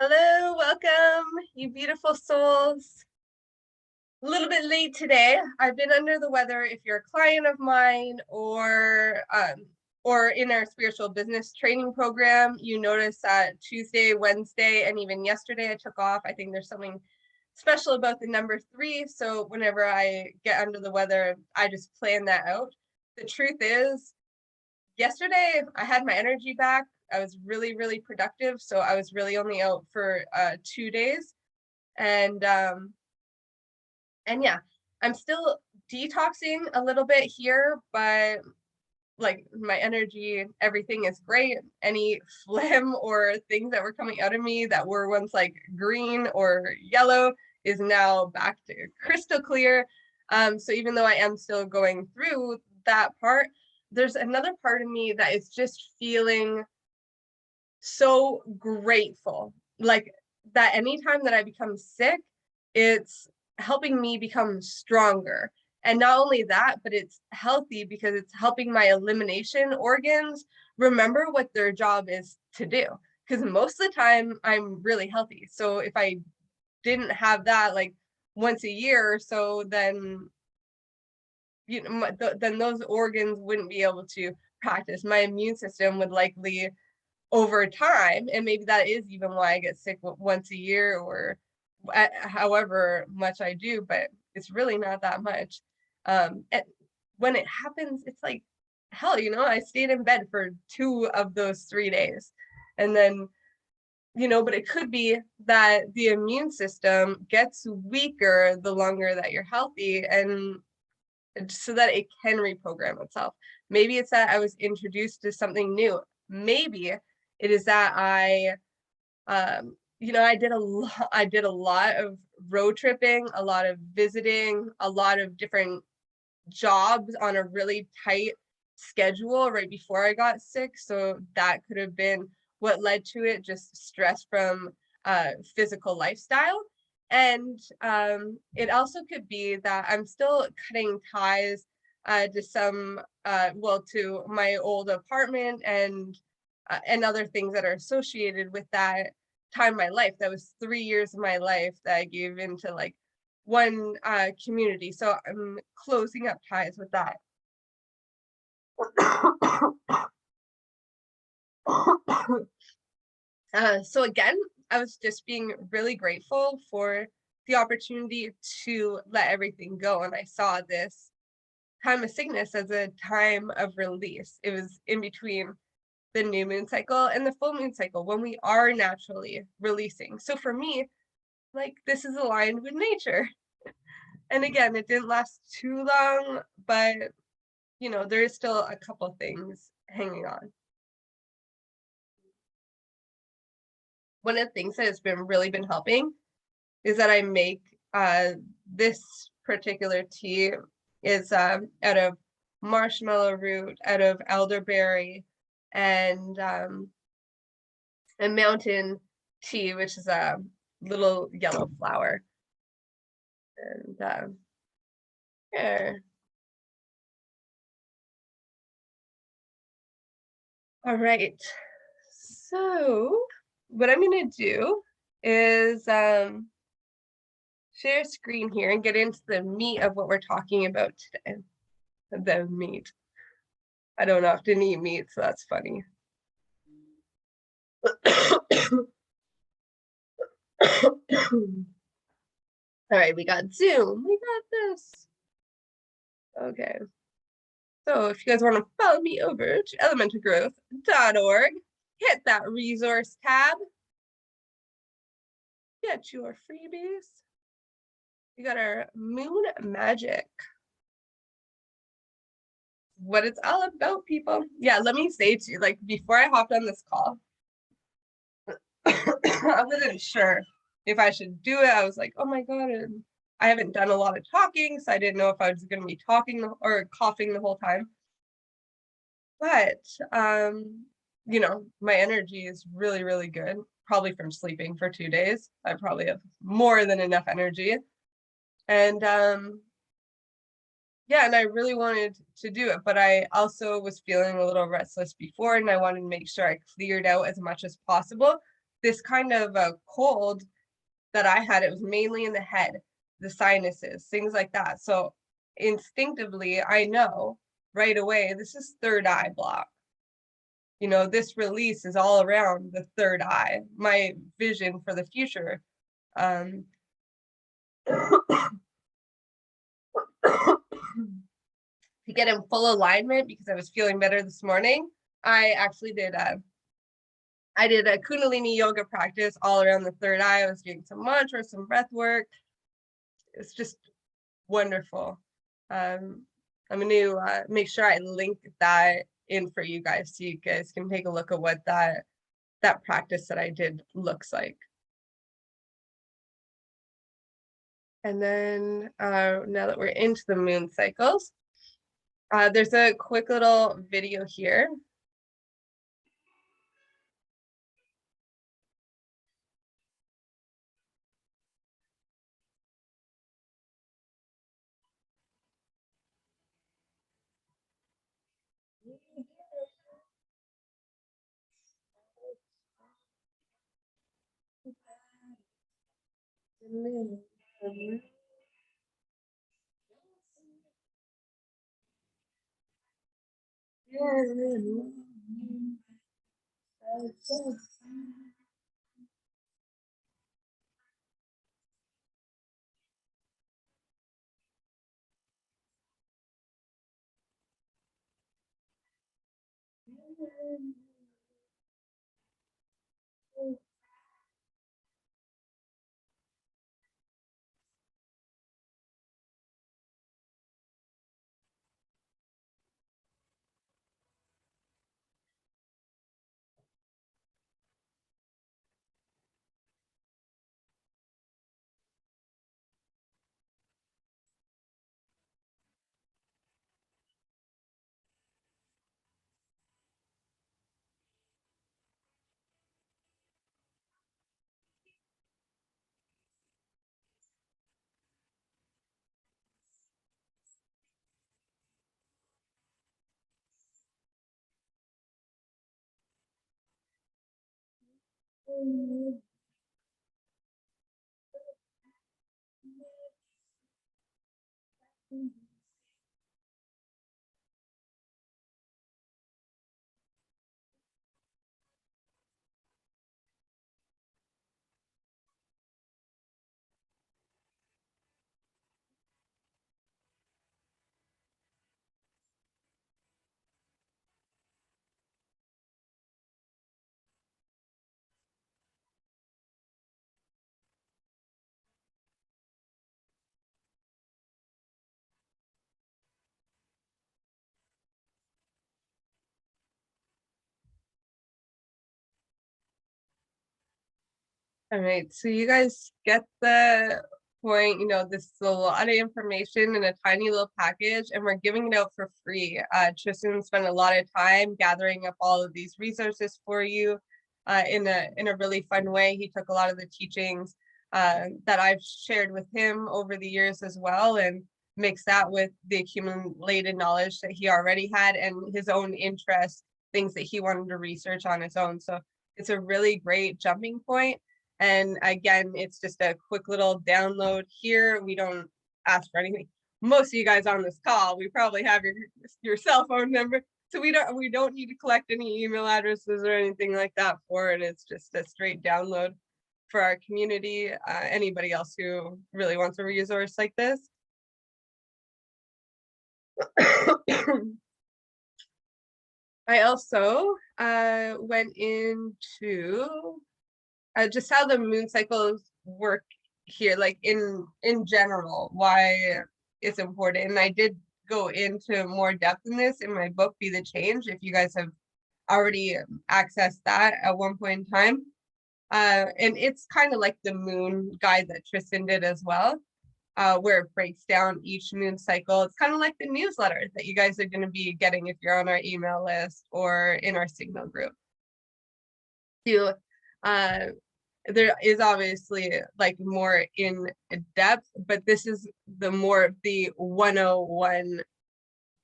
Hello, welcome, you beautiful souls. A little bit late today. I've been under the weather. If you're a client of mine or in our spiritual business training program, you notice that Tuesday, Wednesday, and even yesterday I took off. I think there's something special about the number 3. So whenever I get under the weather, I just plan that out. The truth is, yesterday I had my energy back. I was really, really productive. So I was really only out for 2 days. And yeah, I'm still detoxing a little bit here, but like my energy, everything is great. Any phlegm or things that were coming out of me that were once like green or yellow is now back to crystal clear. So even though I am still going through that part, there's another part of me that is just feeling so grateful. Like that anytime that I become sick, it's helping me become stronger. And not only that, but it's healthy because it's helping my elimination organs remember what their job is to do. Because most of the time I'm really healthy. So if I didn't have that like once a year or so, then then those organs wouldn't be able to practice. My immune system would likely over time, and maybe that is even why I get sick once a year or however much I do, but it's really not that much. And when it happens, it's like hell, I stayed in bed for 2 of those 3 days. And then, but it could be that the immune system gets weaker the longer that you're healthy, and so that it can reprogram itself. Maybe it's that I was introduced to something new. Maybe it is that I did a lot of road tripping, a lot of visiting, a lot of different jobs on a really tight schedule right before I got sick. So that could have been what led to it, just stress from physical lifestyle. And it also could be that I'm still cutting ties to some, to my old apartment and other things that are associated with that time in my life. That was 3 years of my life that I gave into like one community. So I'm closing up ties with that. So again, I was just being really grateful for the opportunity to let everything go. And I saw this time of sickness as a time of release. It was in between the new moon cycle and the full moon cycle when we are naturally releasing. So for me, like this is aligned with nature. And again, it didn't last too long, but there is still a couple things hanging on. One of the things that has really been helping is that I make this particular tea is out of marshmallow root, out of elderberry, and mountain tea, which is a little yellow flower. And here. All right. So what I'm going to do is share screen here and get into the meat of what we're talking about today. The meat. I don't often eat meat, so that's funny. All right, we got Zoom. We got this. Okay. So if you guys want to follow me over to elementalgrowth.org, hit that resource tab. Get your freebies. We got our moon magic. What it's all about, people. Yeah, let me say to you, like before I hopped on this call, I wasn't sure if I should do it. I was like, oh my God, I haven't done a lot of talking, so I didn't know if I was going to be talking or coughing the whole time. But, my energy is really, really good, probably from sleeping for 2 days. I probably have more than enough energy. And yeah, and I really wanted to do it, but I also was feeling a little restless before, and I wanted to make sure I cleared out as much as possible this kind of a cold that I had, it was mainly in the head, the sinuses, things like that. So instinctively, I know right away, this is third eye block. You know, this release is all around the third eye, my vision for the future. Um, to get in full alignment, because I was feeling better this morning, I actually I did a Kundalini yoga practice all around the third eye. I was doing some mantra, some breath work. It's just wonderful. I'm going to make sure I link that in for you guys so you guys can take a look at what that practice that I did looks like. And then now that we're into the moon cycles, there's a quick little video here. All right, so you guys get the point. You know, this is a lot of information in a tiny little package, and we're giving it out for free. Tristan spent a lot of time gathering up all of these resources for you in a really fun way. He took a lot of the teachings that I've shared with him over the years as well, and mixed that with the accumulated knowledge that he already had and his own interests, things that he wanted to research on his own. So it's a really great jumping point. And again, it's just a quick little download here. We don't ask for anything. Most of you guys on this call, we probably have your cell phone number. So we don't need to collect any email addresses or anything like that for it. It's just a straight download for our community. Anybody else who really wants a resource like this. I also went into just how the moon cycles work here, like in general, why it's important. And I did go into more depth in this in my book, Be the Change, if you guys have already accessed that at one point in time. And it's kind of like the moon guide that Tristan did as well, where it breaks down each moon cycle. It's kind of like the newsletter that you guys are going to be getting if you're on our email list or in our Signal group. To there is obviously like more in depth, but this is the more of the 101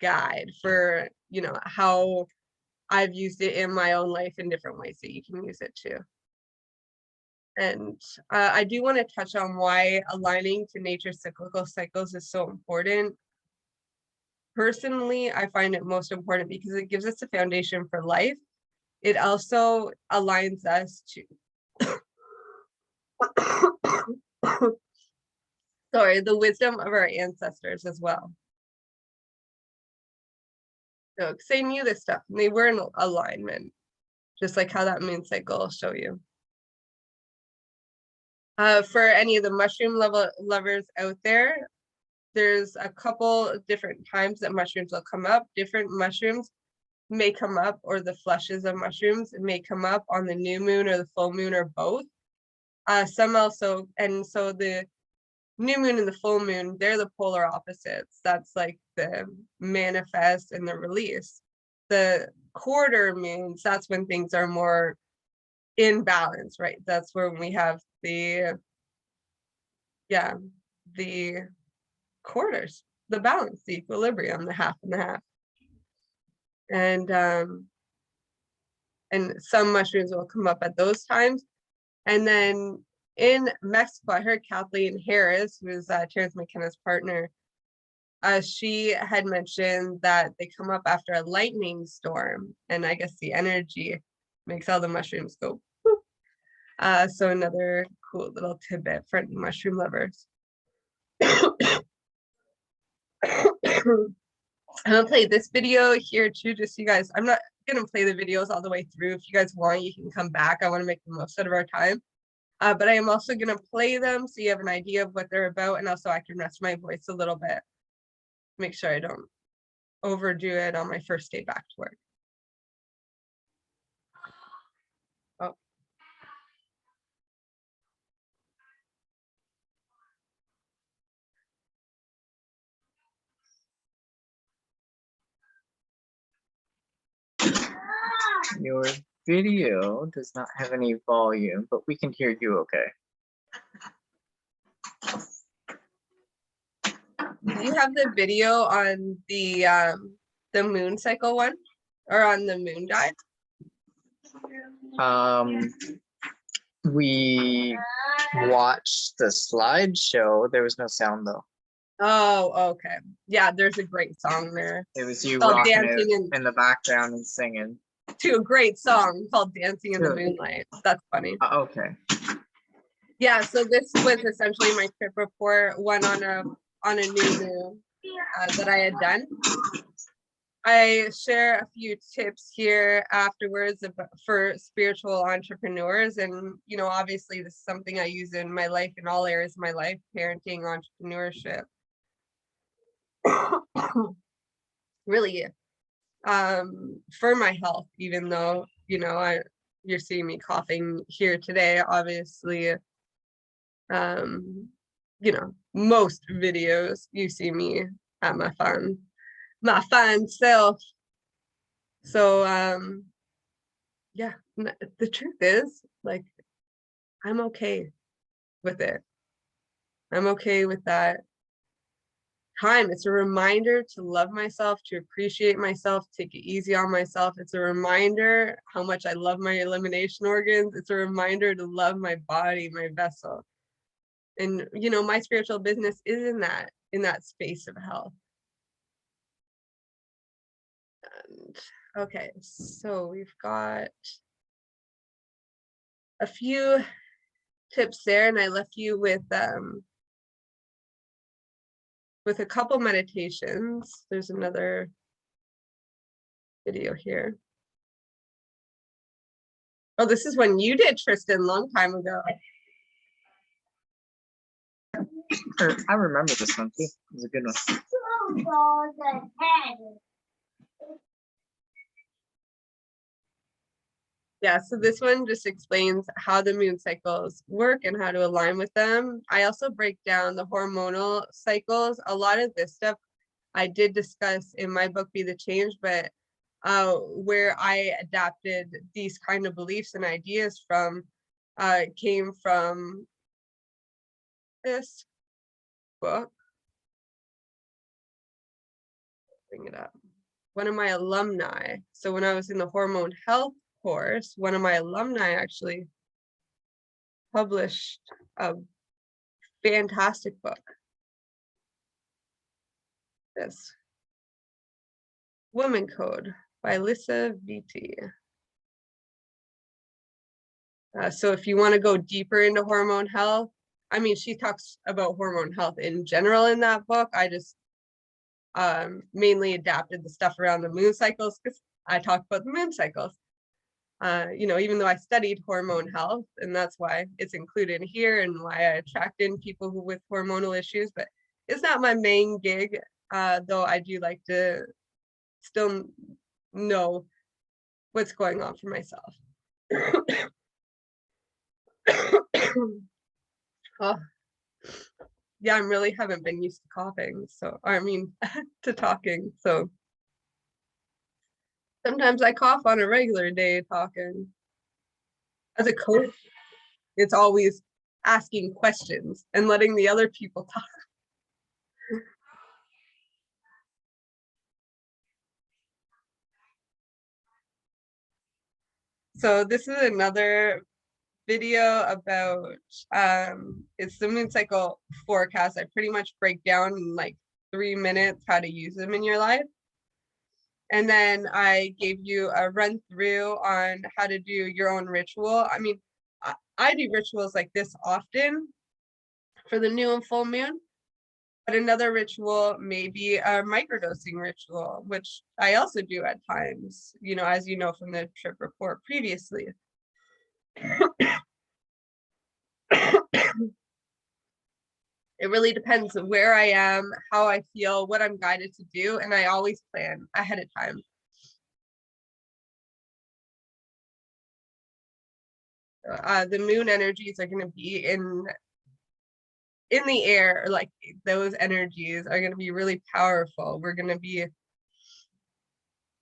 guide for, you know, how I've used it in my own life in different ways that you can use it too. And I do want to touch on why aligning to nature's cyclical cycles is so important. Personally, I find it most important because it gives us a foundation for life. It also aligns us to sorry, the wisdom of our ancestors as well. So, 'cause they knew this stuff and they were in alignment, just like how that moon cycle will show you. For any of the mushroom lovers out there, there's a couple different times that mushrooms will come up. Different mushrooms may come up, or the flushes of mushrooms may come up on the new moon or the full moon or both. Some also, and so the new moon and the full moon, they're the polar opposites. That's like the manifest and the release. The quarter moons, that's when things are more in balance, right? That's when we have the quarters, the balance, the equilibrium, the half and the half. And some mushrooms will come up at those times. And then in Mexico, I heard Kathleen Harris, who is Terrence McKenna's partner, she had mentioned that they come up after a lightning storm, and I guess the energy makes all the mushrooms go whoop. So another cool little tidbit for mushroom lovers. I'm gonna play this video here too, just so you guys, I'm not gonna play the videos all the way through. If you guys want, you can come back. I want to make the most out of our time. But I am also gonna play them so you have an idea of what they're about, and also I can rest my voice a little bit. Make sure I don't overdo it on my first day back to work. Oh. Your video does not have any volume, but we can hear you okay. Do you have the video on the moon cycle one, or on the moon dive? We watched the slideshow. There was no sound though. Oh, okay. Yeah, there's a great song there. It was you called rocking Dancing it in the background and singing. To a great song called Dancing in the Moonlight. That's funny. Okay. Yeah, so this was essentially my trip report, one on a new moon that I had done. I share a few tips here afterwards for spiritual entrepreneurs, and you know, obviously this is something I use in my life, in all areas of my life, parenting, entrepreneurship. Really, for my health, even though, you know, you're seeing me coughing here today, obviously, you know, most videos you see me at my fun self. So yeah, the truth is, like, I'm okay with it. I'm okay with that time. It's a reminder to love myself, to appreciate myself, take it easy on myself. It's a reminder how much I love my elimination organs. It's a reminder to love my body, my vessel. And you know, my spiritual business is in that space of health. And okay, so we've got a few tips there, and I left you with a couple meditations. There's another video here. Oh, this is one you did, Tristan, a long time ago. I remember this one too. It was a good one. Yeah, so this one just explains how the moon cycles work and how to align with them. I also break down the hormonal cycles. A lot of this stuff I did discuss in my book, Be the Change, but where I adapted these kind of beliefs and ideas from came from this book. Bring it up. One of my alumni. So when I was in the Hormone Health course, one of my alumni actually published a fantastic book. This Woman Code by Lisa Vitti. So if you want to go deeper into hormone health, I mean, she talks about hormone health in general in that book. I just mainly adapted the stuff around the moon cycles because I talk about the moon cycles. You know, even though I studied hormone health, and that's why it's included here and why I attract in people who with hormonal issues, but it's not my main gig, though I do like to still know what's going on for myself. Oh, yeah, I really haven't been used to coughing, so I mean to talking, so sometimes I cough on a regular day talking. As a coach, it's always asking questions and letting the other people talk. So this is another video about it's the moon cycle forecast. I pretty much break down in like 3 minutes how to use them in your life. And then I gave you a run through on how to do your own ritual. I mean, I do rituals like this often for the new and full moon, but another ritual may be a microdosing ritual, which I also do at times, you know, as you know from the trip report previously. It really depends on where I am, how I feel, what I'm guided to do, and I always plan ahead of time. The moon energies are going to be in the air, like those energies are going to be really powerful. We're going to be,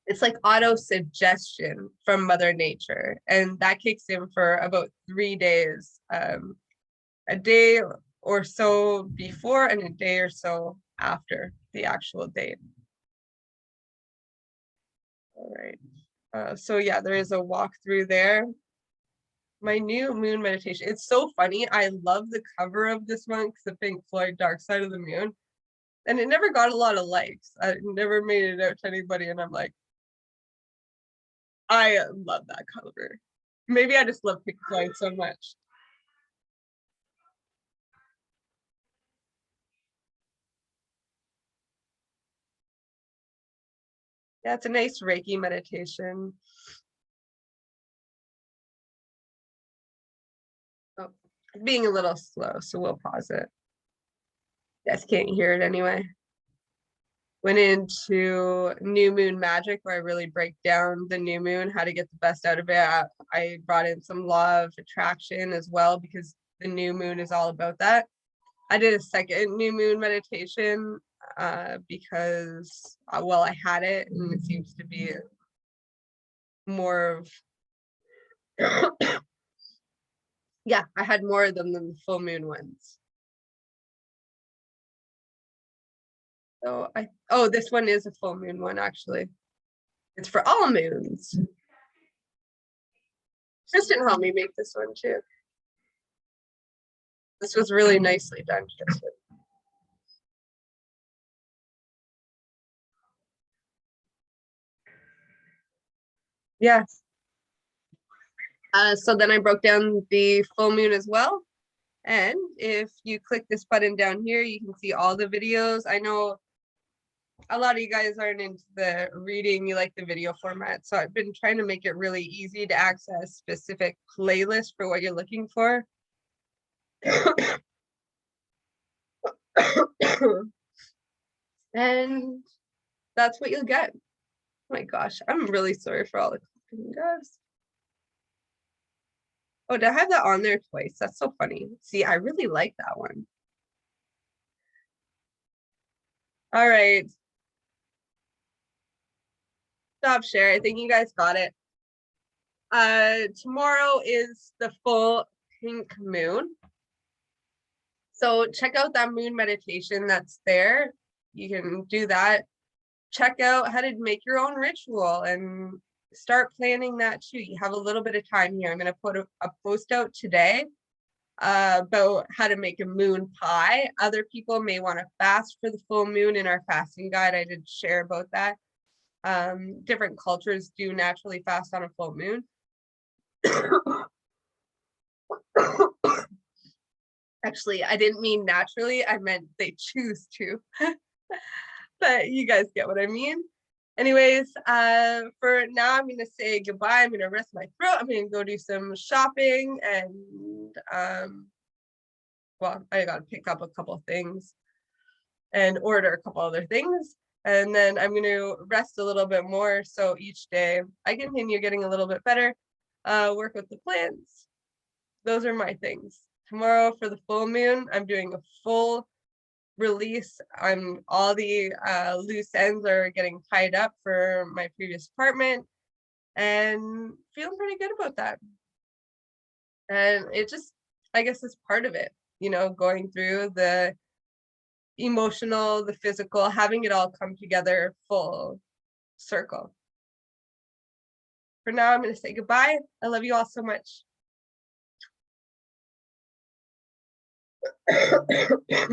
it's like auto suggestion from Mother Nature, and that kicks in for about 3 days, a day or so before and a day or so after the actual date. All right. So yeah, there is a walkthrough there. My new moon meditation. It's so funny. I love the cover of this one because the Pink Floyd Dark Side of the Moon. And it never got a lot of likes. I never made it out to anybody. And I'm like, I love that cover. Maybe I just love Pink Floyd so much. Yeah, it's a nice Reiki meditation. Oh, it's being a little slow, so we'll pause it. You guys can't hear it anyway. Went into new moon magic where I really break down the new moon, how to get the best out of it. I brought in some law of attraction as well because the new moon is all about that. I did a second new moon meditation because, well, I had it and it seems to be more of, yeah, I had more of them than the full moon ones. So oh, this one is a full moon one, actually. It's for all moons. Tristan helped me make this one too. This was really nicely done, Tristan. Yeah. So then I broke down the full moon as well. And if you click this button down here, you can see all the videos. I know a lot of you guys aren't into the reading, you like the video format. So I've been trying to make it really easy to access specific playlists for what you're looking for. And that's what you'll get. Oh my gosh, I'm really sorry for all the clicking, guys. Oh, did I have that on there twice? That's so funny. See, I really like that one. All right. Stop share. I think you guys got it. Tomorrow is the full pink moon. So check out that moon meditation that's there. You can do that. Check out how to make your own ritual and start planning that too. You have a little bit of time here. I'm going to put a post out today about how to make a moon pie. Other people may want to fast for the full moon. In our fasting guide, I did share about that. Different cultures do naturally fast on a full moon. Actually, I didn't mean naturally, I meant they choose to. But you guys get what I mean. Anyways, for now, I'm gonna say goodbye. I'm gonna rest my throat. I'm gonna go do some shopping and well, I gotta pick up a couple things and order a couple other things. And then I'm gonna rest a little bit more. So each day I continue getting a little bit better, work with the plants. Those are my things. Tomorrow for the full moon, I'm doing a full release. All the loose ends are getting tied up for my previous apartment and feeling pretty good about that. And it just, I guess, is part of it, going through the emotional, the physical, having it all come together full circle. For now, I'm going to say goodbye. I love you all so much.